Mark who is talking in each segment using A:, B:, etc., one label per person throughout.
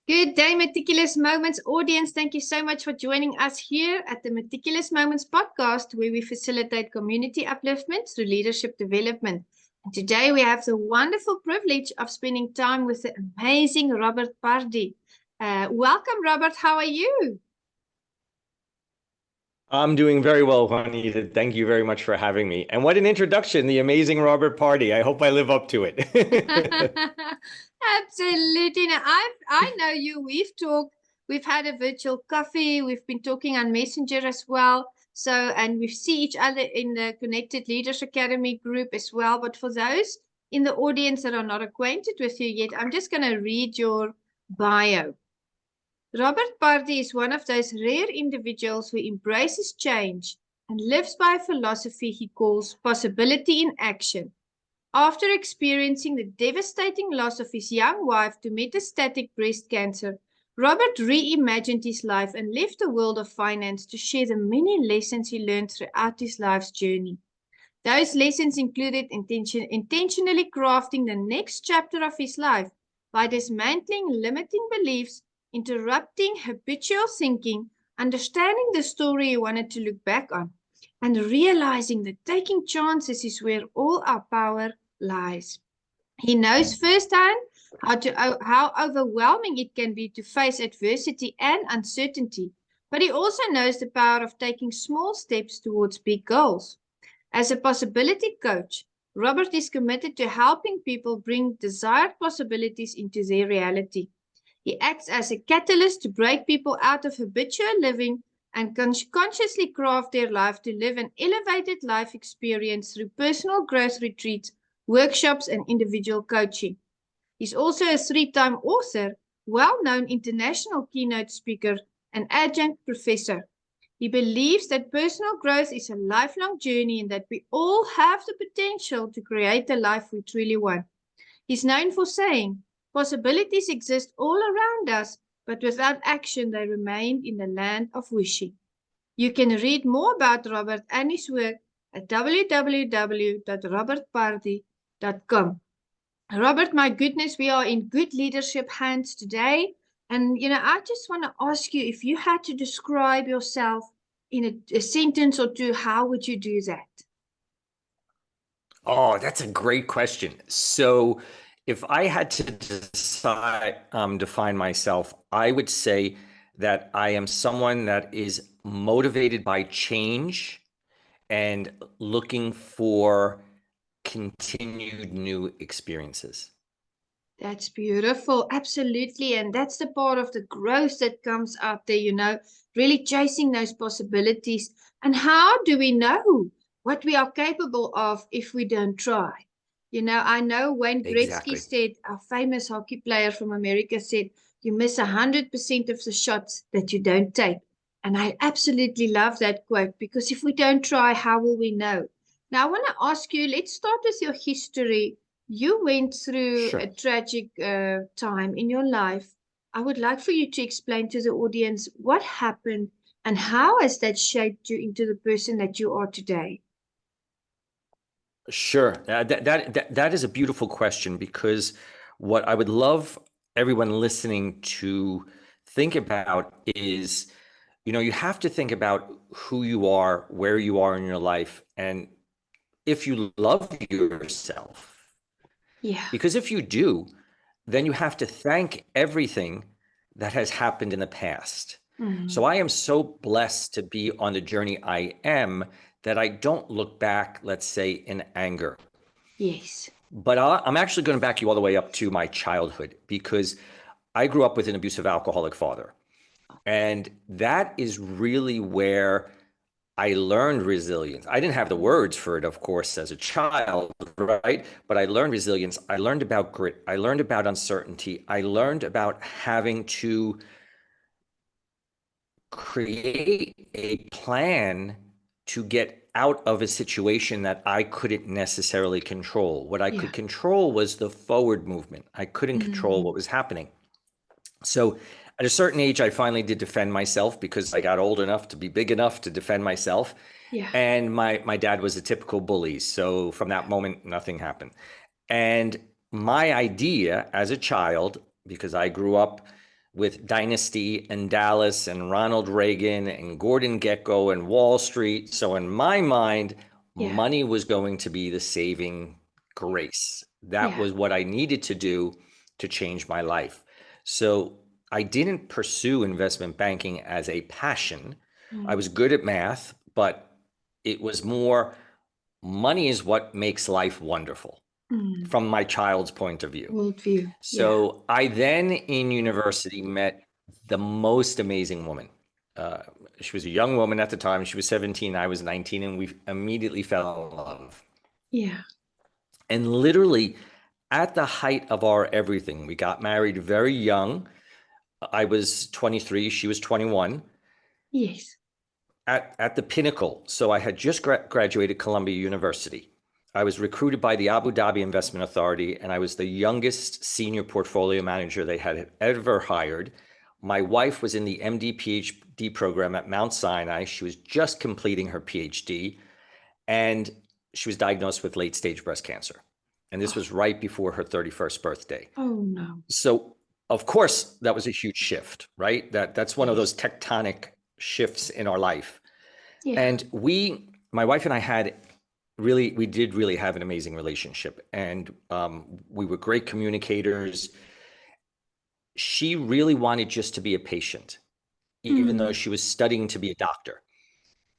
A: Good day, Meticulous Moments audience. Thank you so much for joining us here at the Meticulous Moments podcast, where we facilitate community upliftment through leadership development. And today we have the wonderful privilege of spending time with the amazing Robert Pardi. Welcome, Robert. How are you?
B: I'm doing very well, Juanita. Thank you very much for having me. And what an introduction, the amazing Robert Pardi. I hope I live up to it.
A: Absolutely. Now, I know you. We've talked. We've had a virtual coffee. We've been talking on Messenger as well. So, and we see each other in the Connected Leaders Academy group as well. But for those in the audience that are not acquainted with you yet, I'm just going to read your bio. Robert Pardi is one of those rare individuals who embraces change and lives by a philosophy he calls possibility in action. After experiencing the devastating loss of his young wife to metastatic breast cancer, Robert reimagined his life and left the world of finance to share the many lessons he learned throughout his life's journey. Those lessons included intentionally crafting the next chapter of his life by dismantling limiting beliefs, interrupting habitual thinking, understanding the story he wanted to look back on, and realizing that taking chances is where all our power lies. He knows firsthand how overwhelming it can be to face adversity and uncertainty, but he also knows the power of taking small steps towards big goals. As a possibility coach, Robert is committed to helping people bring desired possibilities into their reality. He acts as a catalyst to break people out of habitual living and consciously craft their life to live an elevated life experience through personal growth retreats, workshops, and individual coaching. He's also a three-time author, well-known international keynote speaker, and adjunct professor. He believes that personal growth is a lifelong journey and that we all have the potential to create the life we truly want. He's known for saying, possibilities exist all around us, but without action they remain in the land of wishing. You can read more about Robert and his work at www.robertpardi.com. Robert, my goodness, we are in good leadership hands today. And, I just want to ask you, if you had to describe yourself in a sentence or two, how would you do that?
B: Oh, that's a great question. So if I had to define myself, I would say that I am someone that is motivated by change and looking for continued new experiences.
A: That's beautiful. Absolutely. And that's the part of the growth that comes out there, really chasing those possibilities. And how do we know what we are capable of if we don't try? I know Wayne Gretzky
B: Exactly.
A: said, our famous hockey player from America said, you miss 100% of the shots that you don't take. And I absolutely love that quote, because if we don't try, how will we know? Now, I want to ask you, let's start with your history. You went through a
B: Sure.
A: tragic time in your life. I would like for you to explain to the audience what happened and how has that shaped you into the person that you are today?
B: Sure. That is a beautiful question, because what I would love everyone listening to think about is, you have to think about who you are, where you are in your life, and if you love yourself.
A: Yeah.
B: Because if you do, then you have to thank everything that has happened in the past. So I am so blessed to be on the journey I am, that I don't look back, let's say, in anger.
A: Yes.
B: But I'm actually going to back you all the way up to my childhood, because I grew up with an abusive alcoholic father. And that is really where I learned resilience. I didn't have the words for it, of course, as a child, right? But I learned resilience. I learned about grit. I learned about uncertainty. I learned about having to create a plan to get out of a situation that I couldn't necessarily control. What I
A: Yeah.
B: could control was the forward movement. I couldn't control what was happening. So at a certain age, I finally did defend myself, because I got old enough to be big enough to defend myself.
A: Yeah.
B: And my dad was a typical bully. So from that moment, nothing happened. And my idea as a child, because I grew up with Dynasty and Dallas and Ronald Reagan and Gordon Gekko and Wall Street. So in my mind,
C: Yeah.
B: money was going to be the saving grace. That
C: Yeah.
B: was what I needed to do to change my life. So I didn't pursue investment banking as a passion. I was good at math, but it was more money is what makes life wonderful from my child's point of view.
C: Worldview.
B: So I then in university met the most amazing woman. She was a young woman at the time. She was 17, I was 19, and we immediately fell in love.
C: Yeah.
B: And literally at the height of our everything, we got married very young. I was 23, she was 21.
C: Yes.
B: At the pinnacle. So I had just graduated Columbia University. I was recruited by the Abu Dhabi Investment Authority, and I was the youngest senior portfolio manager they had ever hired. My wife was in the MD PhD program at Mount Sinai. She was just completing her PhD, and she was diagnosed with late stage breast cancer. And this was right before her 31st birthday.
C: Oh, no.
B: So, of course, that was a huge shift, right? That's one of those tectonic shifts in our life.
C: Yeah.
B: And my wife and I we did really have an amazing relationship, and we were great communicators. She really wanted just to be a patient, even though she was studying to be a doctor.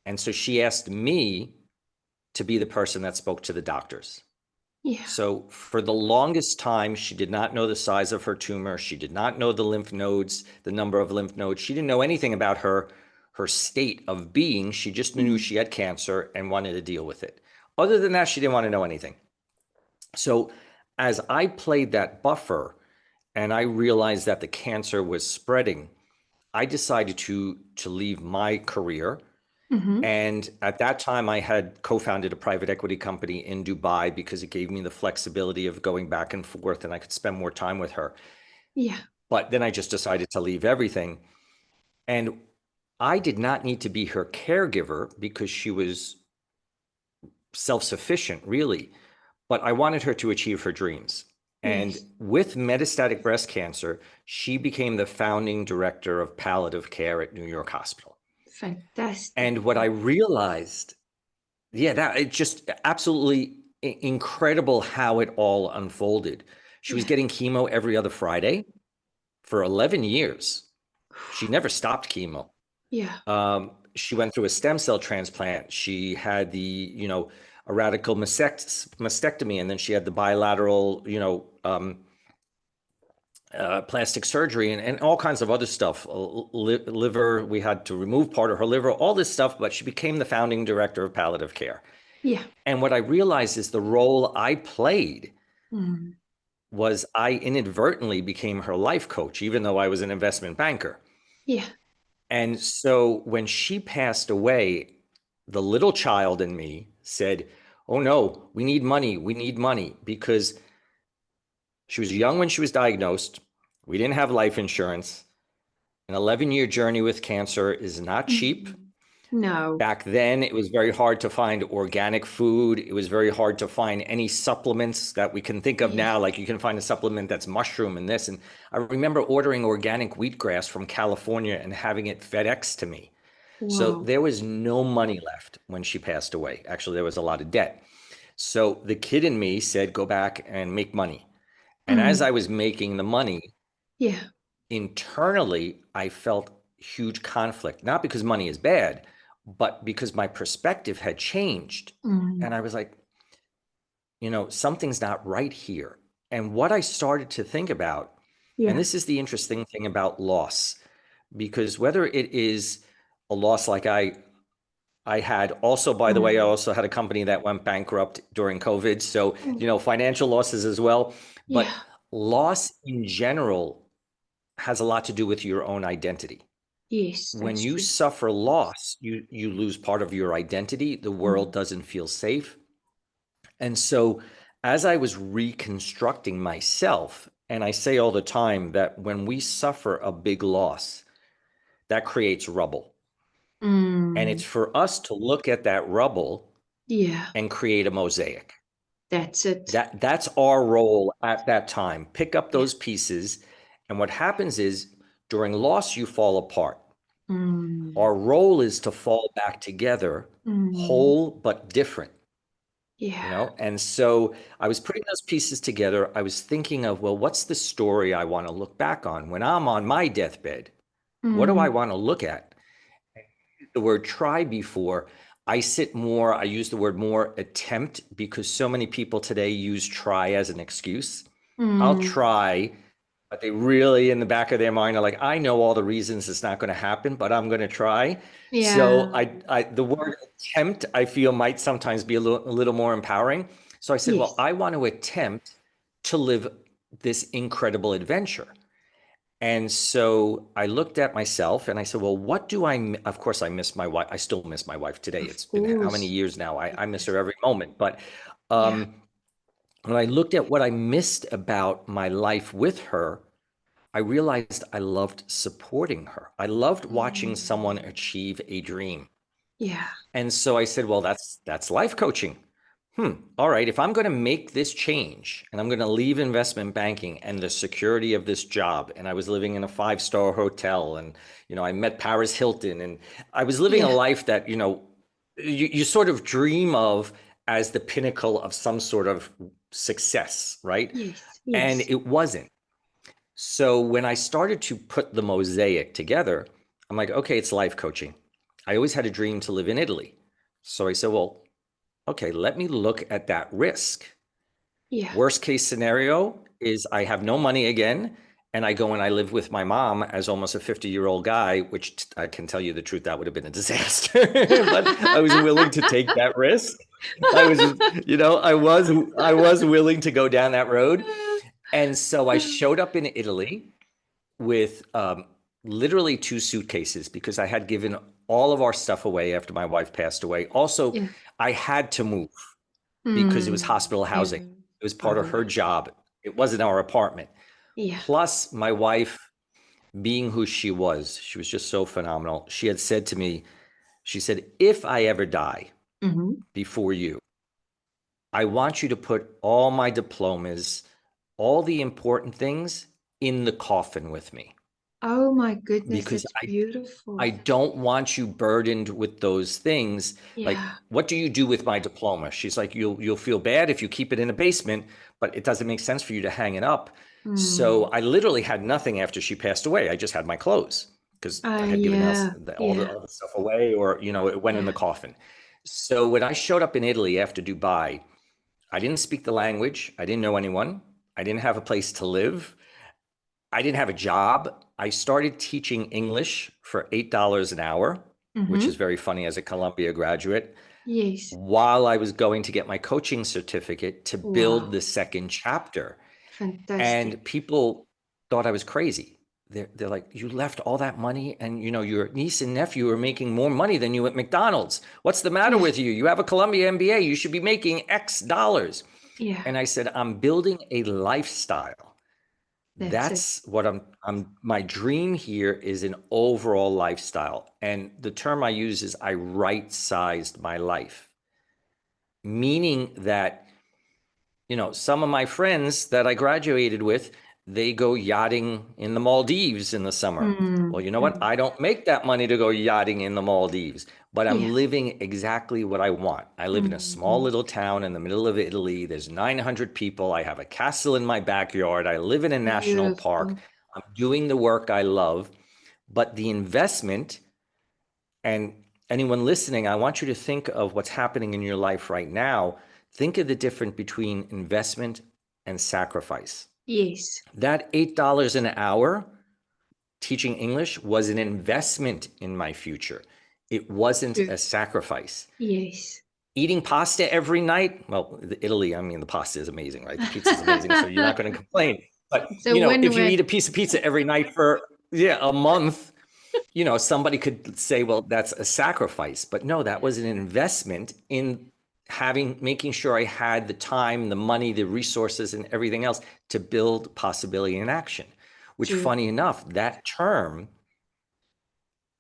B: And so she asked me to be the person that spoke to the doctors.
C: Yeah.
B: So for the longest time, she did not know the size of her tumor. She did not know the lymph nodes, the number of lymph nodes. She didn't know anything about her state of being. She just knew she had cancer and wanted to deal with it. Other than that, she didn't want to know anything. So as I played that buffer and I realized that the cancer was spreading, I decided to leave my career. And at that time, I had co-founded a private equity company in Dubai because it gave me the flexibility of going back and forth, and I could spend more time with her.
C: Yeah.
B: But then I just decided to leave everything. And I did not need to be her caregiver because she was self-sufficient, really. But I wanted her to achieve her dreams. And
C: Yes.
B: with metastatic breast cancer, she became the founding director of palliative care at New York Hospital.
C: Fantastic.
B: And what I realized, that it's just absolutely incredible how it all unfolded. She was getting chemo every other Friday for 11 years. She never stopped chemo.
C: Yeah.
B: She went through a stem cell transplant. She had a radical mastectomy, and then she had the bilateral, plastic surgery and all kinds of other stuff. Liver, we had to remove part of her liver, all this stuff, but she became the founding director of palliative care.
C: Yeah.
B: And what I realized is the role I played was I inadvertently became her life coach, even though I was an investment banker.
C: Yeah.
B: And so when she passed away, the little child in me said, oh no, we need money, because she was young when she was diagnosed. We didn't have life insurance. An 11-year journey with cancer is not cheap.
C: No.
B: Back then, it was very hard to find organic food. It was very hard to find any supplements that we can think of now. Like you can find a supplement that's mushroom and this. And I remember ordering organic wheatgrass from California and having it FedEx to me. So
C: Wow.
B: there was no money left when she passed away. Actually, there was a lot of debt. So the kid in me said, go back and make money. And as I was making the money,
C: Yeah.
B: internally, I felt huge conflict, not because money is bad, but because my perspective had changed. And I was like, something's not right here. And what I started to think about, and this is the interesting thing about loss, because whether it is a loss like I had also, by the way, I also had a company that went bankrupt during COVID. So, financial losses as well. But loss in general has a lot to do with your own identity.
C: Yes.
B: When
C: That's
B: you
C: true.
B: suffer loss, you lose part of your identity. The world doesn't feel safe. And so as I was reconstructing myself, and I say all the time that when we suffer a big loss, that creates rubble. And it's for us to look at that rubble
C: Yeah.
B: and create a mosaic.
C: That's it.
B: That's our role at that time. Pick up those pieces. And what happens is During loss, you fall apart.
C: Mm.
B: Our role is to fall back together, whole but different,
C: Yeah.
B: And so I was putting those pieces together. I was thinking of, well, what's the story I want to look back on when I'm on my deathbed? What do I want to look at? The word try before. I use the word more attempt because so many people today use try as an excuse. I'll try, but they really in the back of their mind are like, I know all the reasons it's not going to happen, but I'm going to try. So the word attempt, I feel might sometimes be a little more empowering. So I said, well, I want to attempt to live this incredible adventure. And so I looked at myself and I said, well, what do of course I miss my wife. I still miss my wife today. It's been how many years now? I miss her every moment. But when I looked at what I missed about my life with her, I realized I loved supporting her. I loved watching someone achieve a dream.
C: Yeah.
B: And so I said, well, that's life coaching. All right, if I'm going to make this change and I'm going to leave investment banking and the security of this job, and I was living in a 5-star hotel and, I met Paris Hilton and I was living a life that, you sort of dream of as the pinnacle of some sort of success, right?
C: Yes.
B: And it wasn't. So when I started to put the mosaic together, I'm like, okay, it's life coaching. I always had a dream to live in Italy. So I said, well, okay, let me look at that risk.
C: Yeah.
B: Worst case scenario is I have no money again, and I go and I live with my mom as almost a 50-year-old guy, which I can tell you the truth, that would have been a disaster. But I was willing to take that risk. I was willing to go down that road. And so I showed up in Italy with literally 2 suitcases because I had given all of our stuff away after my wife passed away. Also, I had to move because it was hospital housing. It was part of her job. It wasn't our apartment. Plus, my wife, being who she was just so phenomenal. She had said to me, she said, if I ever die before you, I want you to put all my diplomas, all the important things in the coffin with me.
C: Oh my goodness,
B: Because
C: that's beautiful.
B: I don't want you burdened with those things. Like, what do you do with my diploma? She's like, you'll feel bad if you keep it in a basement, but it doesn't make sense for you to hang it up. So I literally had nothing after she passed away. I just had my clothes because I had given all the stuff away, or it went in the coffin. So when I showed up in Italy after Dubai, I didn't speak the language. I didn't know anyone. I didn't have a place to live. I didn't have a job. I started teaching English for $8 an hour, which is very funny as a Columbia graduate.
C: Yes.
B: While I was going to get my coaching certificate to build the second chapter.
C: Fantastic.
B: And people thought I was crazy. They're like, you left all that money and your niece and nephew are making more money than you at McDonald's. What's the matter with you? You have a Columbia MBA. You should be making X dollars.
C: Yeah.
B: And I said, I'm building a lifestyle. That's what my dream here is, an overall lifestyle. And the term I use is I right-sized my life. Meaning that, some of my friends that I graduated with, they go yachting in the Maldives in the summer. Well, you know what? I don't make that money to go yachting in the Maldives, but I'm living exactly what I want. I live in a small little town in the middle of Italy. There's 900 people. I have a castle in my backyard. I live in a national park. I'm doing the work I love, but the investment, and anyone listening, I want you to think of what's happening in your life right now. Think of the difference between investment and sacrifice.
C: Yes.
B: That $8 an hour teaching English was an investment in my future. It wasn't a sacrifice.
C: Yes.
B: Eating pasta every night. Well, Italy, the pasta is amazing, right? The pizza is amazing, so you're not going to complain. But, if you eat a piece of pizza every night for, a month, somebody could say, well, that's a sacrifice. But no, that was an investment in making sure I had the time, the money, the resources, and everything else to build possibility in action. Which, funny enough, that term,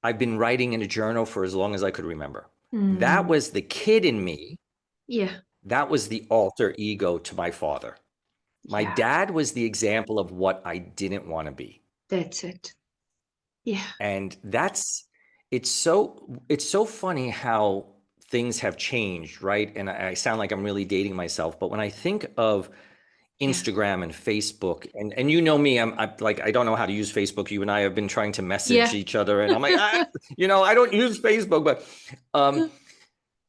B: I've been writing in a journal for as long as I could remember. That was the kid in me.
C: Yeah.
B: That was the alter ego to my father. My dad was the example of what I didn't want to be.
C: That's it. Yeah.
B: And it's so funny how things have changed, right? And I sound like I'm really dating myself, but when I think of
C: Yeah.
B: Instagram and Facebook, and you know me, I'm like, I don't know how to use Facebook. You and I have been trying to message
C: Yeah.
B: each other, and I'm like, I don't use Facebook, but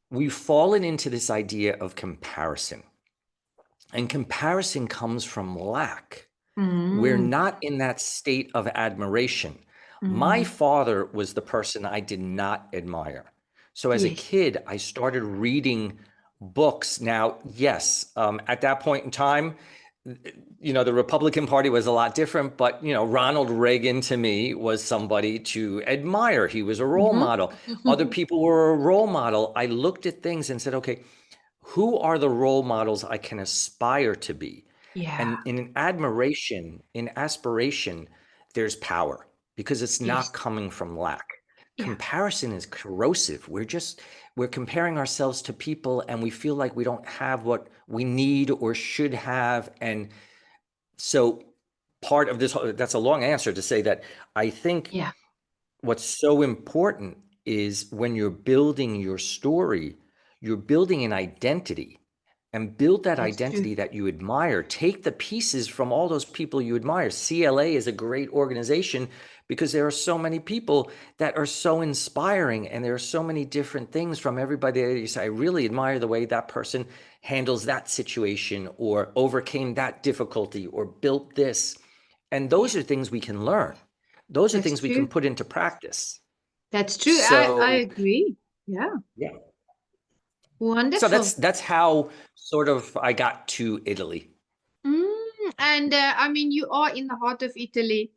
B: we've fallen into this idea of comparison. And comparison comes from lack. We're
C: Mm.
B: not in that state of admiration. My
C: Mm.
B: father was the person I did not admire. So as a
C: Yes.
B: kid, I started reading books. Now, yes, at that point in time, the Republican Party was a lot different, but, Ronald Reagan to me was somebody to admire. He was a role model. Other
C: Mm-hmm.
B: people were a role model. I looked at things and said, okay, who are the role models I can aspire to be?
C: Yeah.
B: And in admiration, in aspiration, there's power because it's not
C: Yes.
B: coming from lack.
C: Yeah.
B: Comparison is corrosive. We're comparing ourselves to people and we feel like we don't have what we need or should have. And so part of this, that's a long answer to say that I think
C: Yeah.
B: what's so important is when you're building your story, you're building an identity and build that
C: That's true.
B: identity that you admire. Take the pieces from all those people you admire. CLA is a great organization because there are so many people that are so inspiring and there are so many different things from everybody that you say, I really admire the way that person handles that situation or overcame that difficulty or built this. And those
C: Yeah.
B: are things we can learn. Those are
C: That's
B: things we can
C: true.
B: put into practice.
C: That's true. I
B: So
C: agree. Yeah.
B: yeah. So
C: Wonderful.
B: that's how sort of I got to Italy.
A: And I mean, you are in the heart of Italy.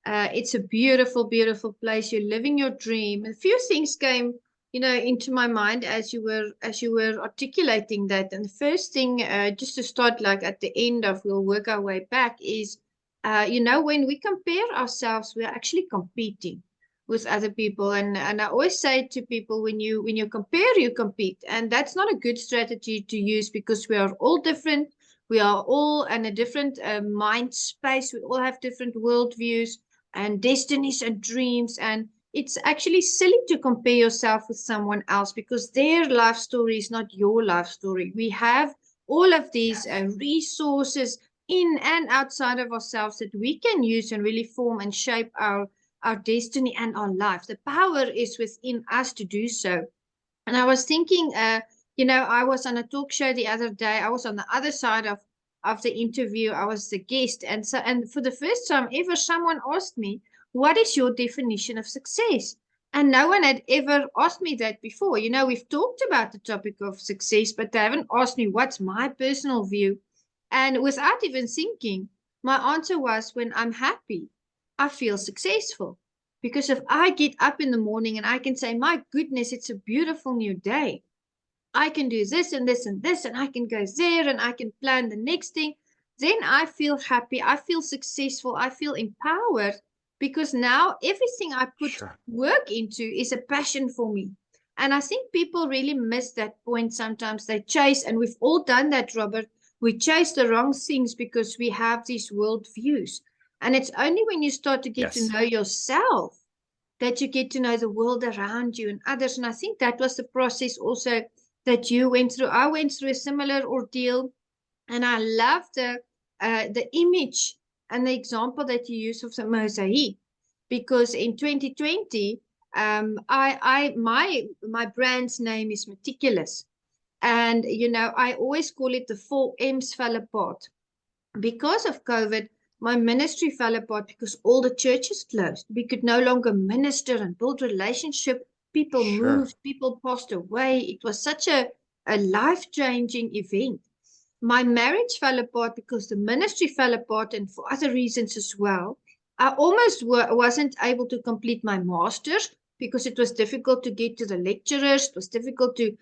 A: It's a beautiful, beautiful place. You're living your dream. A few things came, into my mind as you were articulating that. And the first thing, just to start, like at the end of, we'll work our way back, is, when we compare ourselves, we're actually competing with other people. And I always say to people, when you compare, you compete, and that's not a good strategy to use because we are all different. We are all in a different mind space. We all have different worldviews and destinies and dreams. And it's actually silly to compare yourself with someone else because their life story is not your life story. We have all of these
B: Yes.
A: resources in and outside of ourselves that we can use and really form and shape our destiny and our life. The power is within us to do so. And I was thinking, I was on a talk show the other day. I was on the other side of the interview. I was the guest. And for the first time ever, someone asked me, what is your definition of success? And no one had ever asked me that before. We've talked about the topic of success, but they haven't asked me what's my personal view. And without even thinking, my answer was, when I'm happy, I feel successful. Because if I get up in the morning and I can say, my goodness, it's a beautiful new day. I can do this and this and this, and I can go there and I can plan the next thing. Then I feel happy. I feel successful. I feel empowered because now everything I put
B: Sure.
A: work into is a passion for me. And I think people really miss that point sometimes. They chase, and we've all done that, Robert. We chase the wrong things because we have these world views. And it's only when you start to get to
B: Yes.
A: know yourself that you get to know the world around you and others. And I think that was the process also that you went through. I went through a similar ordeal, and I love the image and the example that you use of the mosaic, because in 2020, my brand's name is Meticulous, and I always call it the 4 M's fell apart. Because of COVID, my ministry fell apart because all the churches closed. We could no longer minister and build relationship. People
B: Sure.
A: moved, people passed away. It was such a life-changing event. My marriage fell apart because the ministry fell apart and for other reasons as well. I almost wasn't able to complete my master's because it was difficult to get to the lecturers. It was difficult to,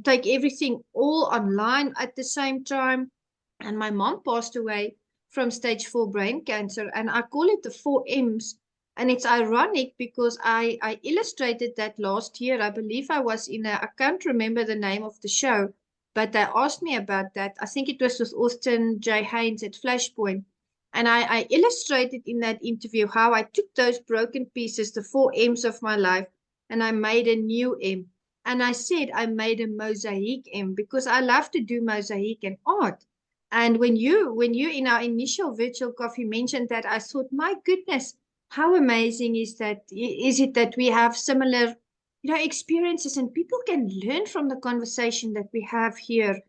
A: take everything all online at the same time. And my mom passed away from stage 4 brain cancer. And I call it the 4 M's. And it's ironic because I illustrated that last year. I believe I was I can't remember the name of the show, but they asked me about that. I think it was with Austin J. Haynes at Flashpoint. And I illustrated in that interview how I took those broken pieces, the 4 M's of my life, and I made a new M. And I said I made a mosaic M because I love to do mosaic and art. And when you in our initial virtual coffee mentioned that, I thought, my goodness, how amazing is it that we have similar, experiences, and people can learn from the conversation that we have here,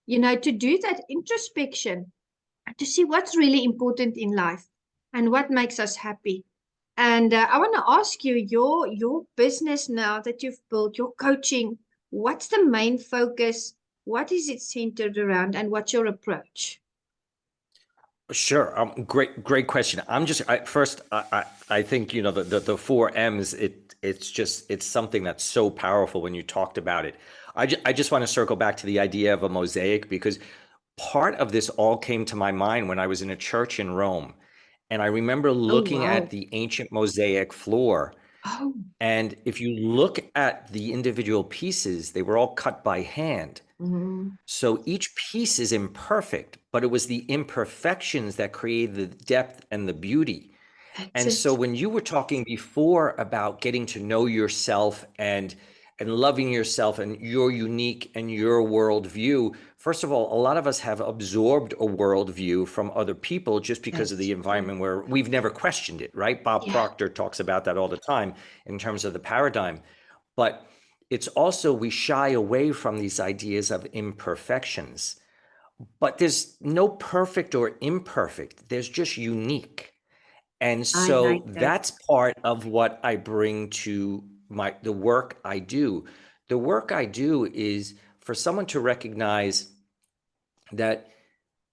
A: to do that introspection, to see what's really important in life and what makes us happy. And I want to ask you, your business now that you've built, your coaching, what's the main focus? What is it centered around, and what's your approach?
B: Sure. Great question. I think, the 4 M's, it's something that's so powerful when you talked about it. I just want to circle back to the idea of a mosaic, because part of this all came to my mind when I was in a church in Rome. And I remember
A: Oh,
B: looking
A: wow.
B: at the ancient mosaic floor.
A: Oh,
B: And if you look at the individual pieces, they were all cut by hand.
A: mm,
B: So each piece is imperfect, but it was the imperfections that created the depth and the beauty.
A: that's
B: And so
A: it.
B: when you were talking before about getting to know yourself and loving yourself and your unique and your worldview, first of all, a lot of us have absorbed a worldview from other people just because of
A: That's
B: the
A: true.
B: environment where we've never questioned it, right? Bob
A: Yeah.
B: Proctor talks about that all the time in terms of the paradigm. But it's also, we shy away from these ideas of imperfections. But there's no perfect or imperfect, there's just unique. And
A: I like
B: so
A: that.
B: that's part of what I bring to the work I do. The work I do is for someone to recognize that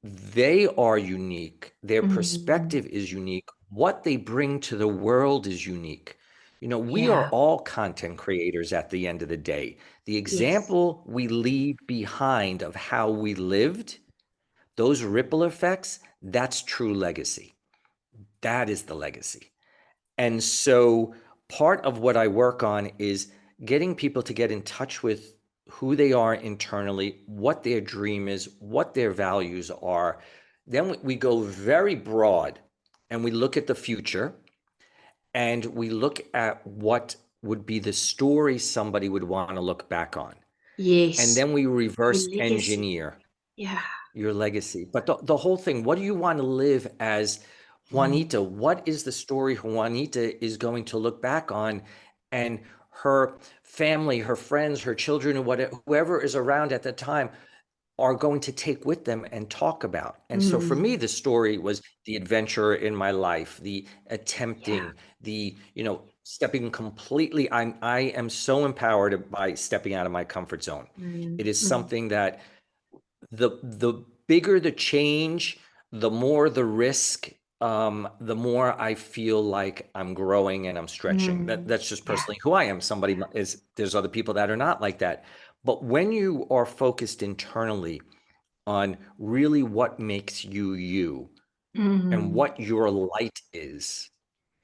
B: they are unique, their
A: Mm,
B: perspective is unique, what they bring to the world is unique. We are
A: yeah.
B: all content creators at the end of the day. The
A: Yes.
B: example we leave behind of how we lived, those ripple effects, that's true legacy. That is the legacy. And so part of what I work on is getting people to get in touch with who they are internally, what their dream is, what their values are. Then we go very broad and we look at the future, and we look at what would be the story somebody would want to look back on. And
A: Yes.
B: then we
A: Your
B: reverse
A: legacy.
B: engineer
A: Yeah.
B: your legacy. But the whole thing, what do you want to live as
A: Mm,
B: Juanita? What is the story Juanita is going to look back on, and her family, her friends, her children, and whoever is around at the time are going to take with them and talk about? And so for me,
A: mm,
B: the story was the adventure in my life, the
A: yeah.
B: attempting, the, stepping completely. I am so empowered by stepping out of my comfort zone.
A: Mm,
B: It is
A: mm,
B: something that the bigger the change, the more the risk, the more I feel like I'm growing and I'm stretching. That's just
A: yeah.
B: personally who I am. There's other people that are not like that. But when you are focused internally on really what makes you you and
A: Mm,
B: what your light is,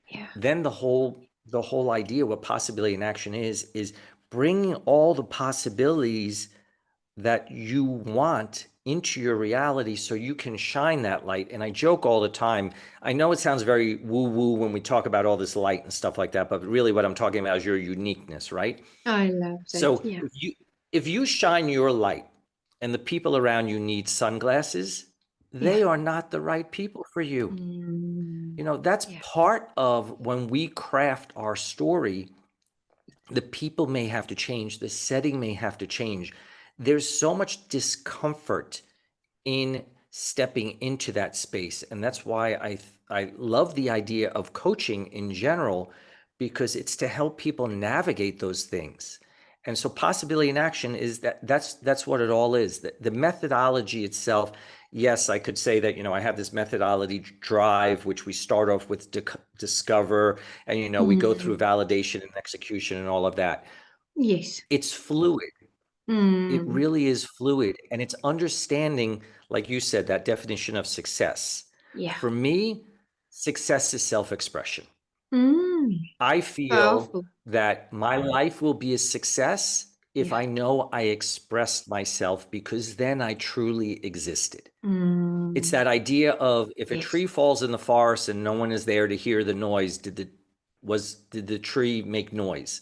A: yeah.
B: then the whole idea, what possibility in action is bringing all the possibilities that you want into your reality so you can shine that light. And I joke all the time. I know it sounds very woo woo when we talk about all this light and stuff like that, but really what I'm talking about is your uniqueness, right?
A: I love that.
B: So
A: Yeah.
B: if you shine your light and the people around you need sunglasses,
A: Yeah.
B: they are not the right people for you.
A: Mm,
B: That's
A: yeah.
B: part of when we craft our story. The people may have to change, the setting may have to change. There's so much discomfort in stepping into that space, and that's why I love the idea of coaching in general, because it's to help people navigate those things. And so possibility in action is that's what it all is. The methodology itself, yes, I could say that, I have this methodology drive, which we start off with discover, and, we go through
A: Mm,
B: validation and execution and all of that.
A: yes.
B: It's fluid. It
A: Mm,
B: really is fluid, and it's understanding, like you said, that definition of success.
A: yeah.
B: For me, success is self-expression.
A: Mm,
B: I feel
A: powerful.
B: that my life will be a success if
A: Yeah.
B: I know I expressed myself, because then I truly existed.
A: Mm.
B: It's that idea of if a
C: Yes.
B: tree falls in the forest and no one is there to hear the noise, did the tree make noise?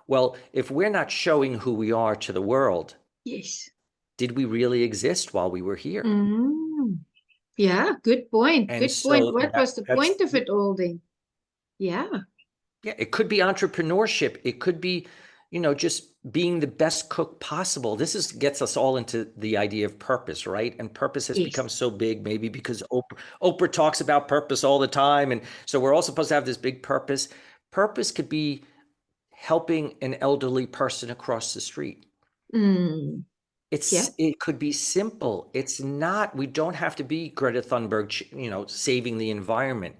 B: Well, if we're not showing who we are to the world,
C: Yes.
B: did we really exist while we were here?
A: Yeah, good point.
B: And
A: Good point.
B: so
A: What was the point of it all then? Yeah.
B: Yeah, it could be entrepreneurship. It could be, just being the best cook possible. This gets us all into the idea of purpose, right? And purpose has
C: Yes.
B: become so big, maybe because Oprah talks about purpose all the time. And so we're all supposed to have this big purpose. Purpose could be helping an elderly person across the street.
C: Yeah.
B: It could be simple. It's not, we don't have to be Greta Thunberg, saving the environment.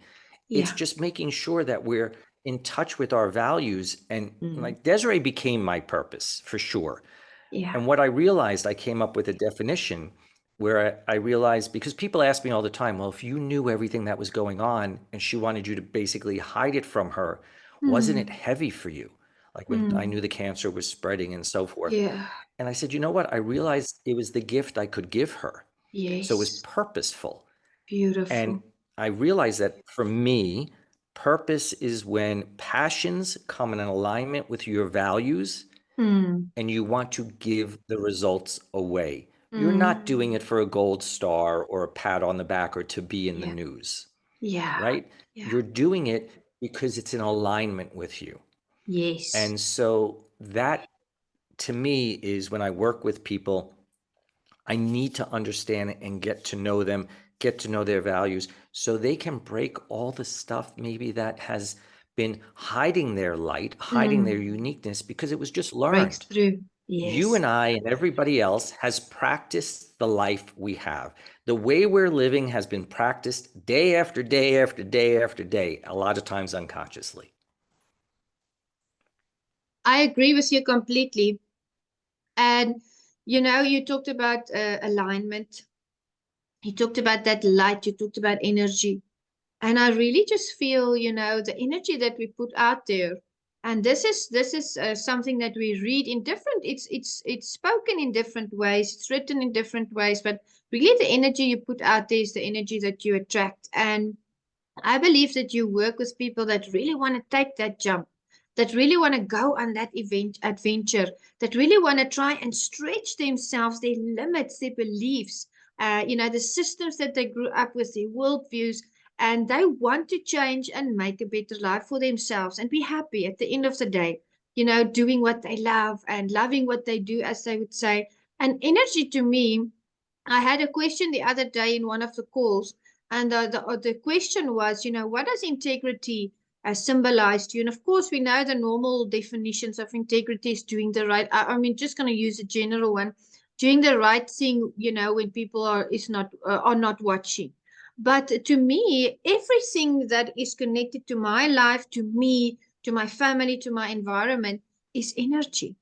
B: It's
C: Yeah.
B: just making sure that we're in touch with our values. And like
C: Mm.
B: Desiree became my purpose for sure.
C: Yeah.
B: And what I realized, I came up with a definition where I realized, because people ask me all the time, well, if you knew everything that was going on and she wanted you to basically hide it from her, wasn't it heavy for you? Like when I knew the cancer was spreading and so forth.
C: Yeah.
B: And I said, you know what? I realized it was the gift I could give her. So it was
C: Yes.
B: purposeful. And
C: Beautiful.
B: I realized that for me, purpose is when passions come in alignment with your values and you want to give the results away. You're not doing it for a gold star or a pat on the back or to be in the
C: Yeah.
B: news,
C: Yeah.
B: right?
C: Yeah.
B: You're doing it because it's in alignment with you.
C: Yes.
B: And so that to me is when I work with people, I need to understand and get to know them, get to know their values so they can break all the stuff maybe that has been hiding their light, hiding their uniqueness because it was just
C: Breaks
B: learned.
C: through.
B: You
C: Yes.
B: and I and everybody else has practiced the life we have. The way we're living has been practiced day after day after day after day, a lot of times unconsciously.
A: I agree with you completely. And, you talked about alignment. You talked about that light. You talked about energy. And I really just feel, the energy that we put out there. And this is something that we read in different. It's spoken in different ways. It's written in different ways. But really, the energy you put out there is the energy that you attract. And I believe that you work with people that really want to take that jump, that really want to go on that adventure, that really want to try and stretch themselves, their limits, their beliefs, the systems that they grew up with, their worldviews, and they want to change and make a better life for themselves and be happy at the end of the day, doing what they love and loving what they do, as they would say. And energy to me, I had a question the other day in one of the calls, and the question was, what does integrity symbolize to you? And of course, we know the normal definitions of integrity is doing the right. I mean, just going to use a general one, doing the right thing, when people are not watching. But to me, everything that is connected to my life, to me, to my family, to my environment, is energy.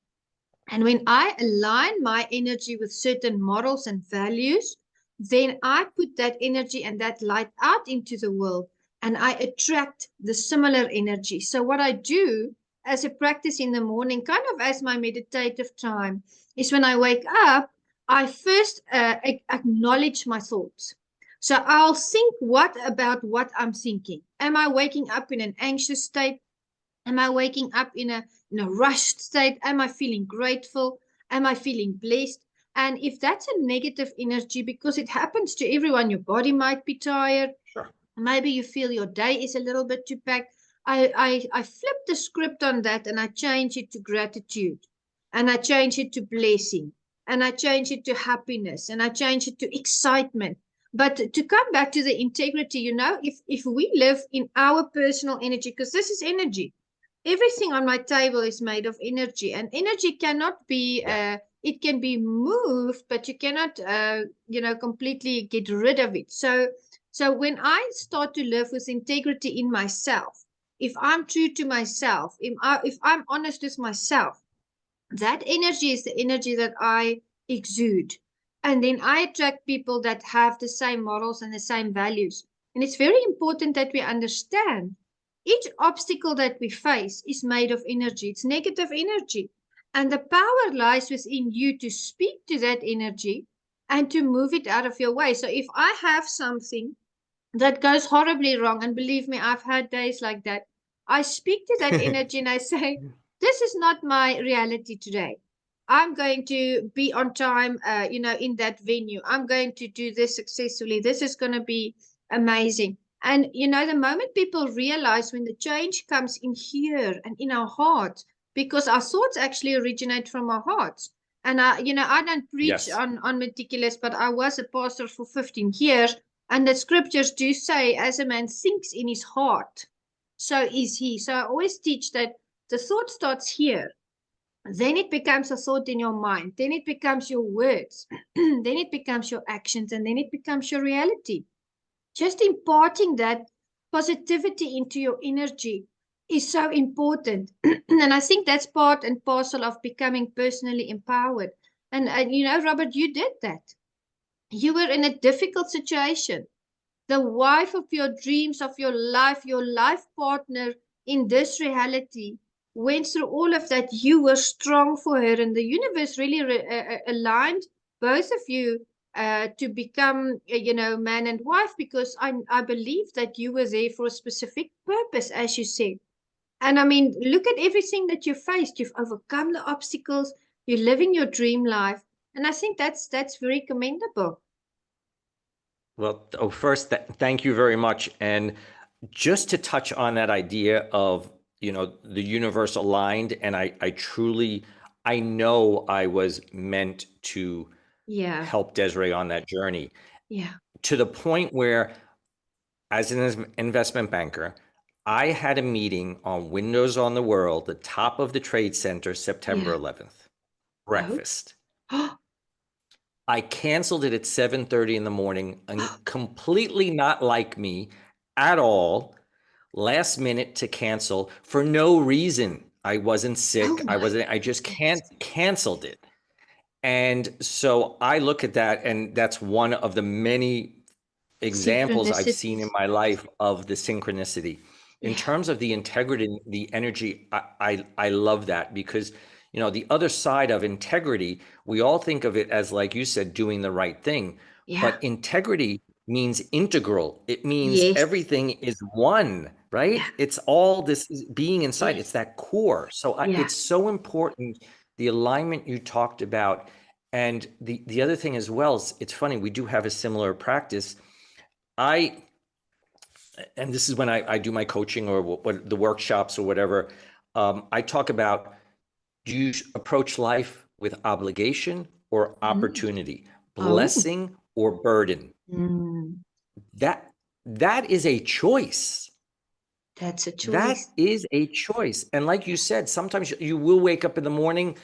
A: And when I align my energy with certain morals and values, then I put that energy and that light out into the world and I attract the similar energy. So, what I do as a practice in the morning, kind of as my meditative time, is when I wake up, I first acknowledge my thoughts. So, I'll think about what I'm thinking. Am I waking up in an anxious state? Am I waking up in a rushed state? Am I feeling grateful? Am I feeling blessed? And if that's a negative energy, because it happens to everyone, your body might be tired.
B: Sure.
A: Maybe you feel your day is a little bit too packed. I flip the script on that and I change it to gratitude. And I change it to blessing. And I change it to happiness. And I change it to excitement. But to come back to the integrity, if we live in our personal energy, because this is energy, everything on my table is made of energy, and energy cannot be it can be moved, but you cannot completely get rid of it. So when I start to live with integrity in myself, if I'm true to myself, if I'm honest with myself, that energy is the energy that I exude. And then I attract people that have the same morals and the same values. And it's very important that we understand each obstacle that we face is made of energy. It's negative energy. And the power lies within you to speak to that energy and to move it out of your way. So if I have something that goes horribly wrong, and believe me, I've had days like that, I speak to that energy and I say, this is not my reality today. I'm going to be on time, in that venue. I'm going to do this successfully. This is going to be amazing. And, the moment people realize when the change comes in here and in our hearts, because our thoughts actually originate from our hearts. And I don't preach
B: Yes.
A: on meticulous, but I was a pastor for 15 years. And the scriptures do say, as a man thinks in his heart, so is he. So I always teach that the thought starts here. Then it becomes a thought in your mind. Then it becomes your words. Then it becomes your actions. And then it becomes your reality. Just imparting that positivity into your energy is so important. And I think that's part and parcel of becoming personally empowered. And Robert, you did that. You were in a difficult situation. The wife of your dreams, of your life partner in this reality, went through all of that. You were strong for her, and the universe really aligned both of you to become, man and wife, because I believe that you were there for a specific purpose, as you said. And I mean, look at everything that you faced. You've overcome the obstacles. You're living your dream life, and I think that's very commendable.
B: Well, first, thank you very much. And just to touch on that idea of, the universe aligned, and I know I was meant to
A: Yeah,
B: help Desiree on that journey,
A: yeah.
B: to the point where, as an investment banker, I had a meeting on Windows on the World, the top of the Trade Center, September
A: Yeah.
B: 11th,
A: Oh.
B: breakfast. I canceled it at 7:30 in the morning, and completely not like me at all. Last minute to cancel for no reason. I wasn't
A: Oh
B: sick.
A: my
B: I just
A: goodness.
B: canceled it. And so I look at that, and that's one of the many examples I've seen in
A: Synchronicities.
B: my life of the synchronicity. In
A: Yeah.
B: terms of the integrity, the energy, I love that, because the other side of integrity, we all think of it as, like you said, doing the right thing,
A: Yeah.
B: but integrity means integral. It means
A: Yes.
B: everything is one,
A: Yeah.
B: right? It's all this being inside. It's
A: Yes.
B: that core. So
A: Yeah.
B: it's so important, the alignment you talked about. And the other thing as well is, it's funny, we do have a similar practice. And this is when I do my coaching, or what the workshops or whatever. I talk about, do you approach life with obligation or
A: Mm.
B: opportunity,
A: Oh.
B: blessing or burden?
A: Mm.
B: That that is a choice.
A: That's a
B: That
A: choice.
B: is a choice. And like you said, sometimes you will wake up in the morning.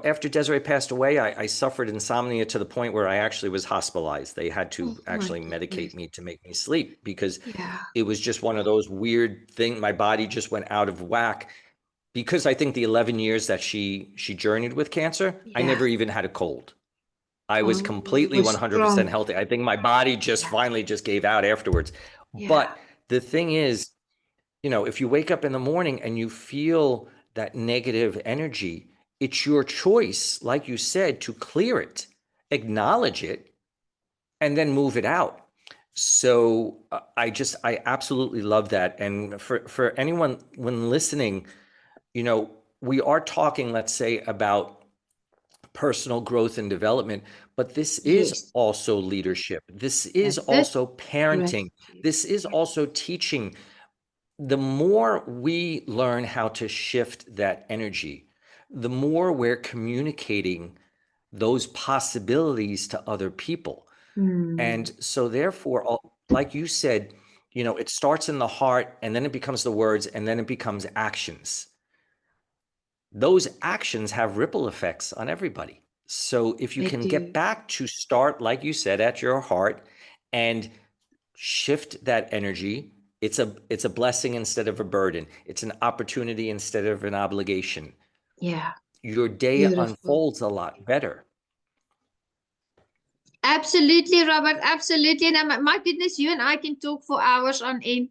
B: After Desiree passed away, I suffered insomnia to the point where I actually was hospitalized. They had
A: Oh
B: to
A: my
B: actually medicate
A: goodness.
B: me to make me sleep, because
A: Yeah.
B: it was just one of those weird things. My body just went out of whack, because I think the 11 years that she journeyed with cancer, I
A: Yeah.
B: never even had a cold. I was
A: Oh, you
B: completely
A: were
B: 100%
A: strong.
B: healthy. I think my body just
A: Yeah.
B: finally just gave out afterwards.
A: Yeah.
B: But the thing is, if you wake up in the morning and you feel that negative energy, it's your choice, like you said, to clear it, acknowledge it, and then move it out. So I absolutely love that. And for anyone when listening, we are talking, let's say, about personal growth and development, but this is
A: Yes.
B: also leadership. This is
A: That's it.
B: also parenting.
A: Gratitude.
B: This is
A: Yeah.
B: also teaching. The more we learn how to shift that energy, the more we're communicating those possibilities to other people.
A: Mm.
B: And so therefore, like you said, it starts in the heart, and then it becomes the words, and then it becomes actions. Those actions have ripple effects on everybody. So if you
A: They
B: can get
A: do.
B: back to start, like you said, at your heart, and shift that energy, it's a blessing instead of a burden. It's an opportunity instead of an obligation.
A: Yeah.
B: Your day
A: Beautiful.
B: unfolds a lot better.
A: Absolutely, Robert. Absolutely. And my goodness, you and I can talk for hours on end.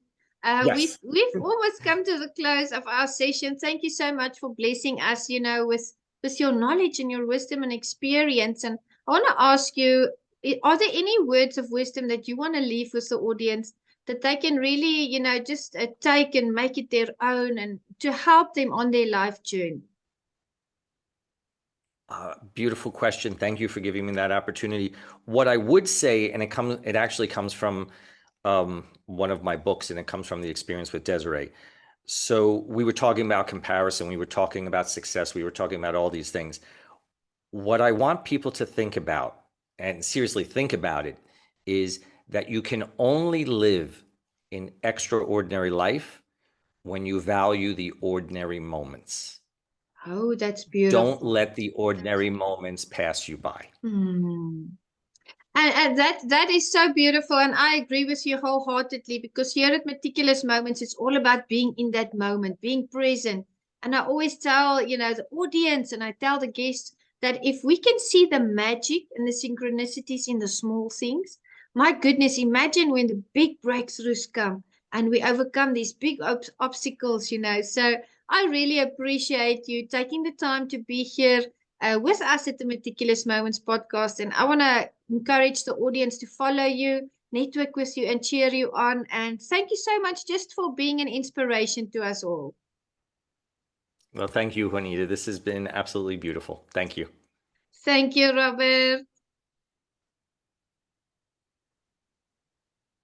A: We've
B: Yes.
A: we've almost come to the close of our session. Thank you so much for blessing us, with your knowledge and your wisdom and experience. And I want to ask you, are there any words of wisdom that you want to leave with the audience that they can really, just take and make it their own and to help them on their life journey?
B: Beautiful question. Thank you for giving me that opportunity. What I would say, and it actually comes from one of my books, and it comes from the experience with Desiree. So we were talking about comparison. We were talking about success. We were talking about all these things. What I want people to think about, and seriously think about it, is that you can only live an extraordinary life when you value the ordinary moments.
A: Oh, that's beautiful.
B: Don't let the ordinary moments pass you by.
A: And that is so beautiful, and I agree with you wholeheartedly, because here at Meticulous Moments, it's all about being in that moment, being present. And I always tell, the audience, and I tell the guests that if we can see the magic and the synchronicities in the small things, my goodness, imagine when the big breakthroughs come and we overcome these big obstacles, So I really appreciate you taking the time to be here with us at the Meticulous Moments podcast. And I want to encourage the audience to follow you, network with you, and cheer you on. And thank you so much just for being an inspiration to us all.
B: Well, thank you, Juanita. This has been absolutely beautiful. Thank you.
A: Thank you, Robert.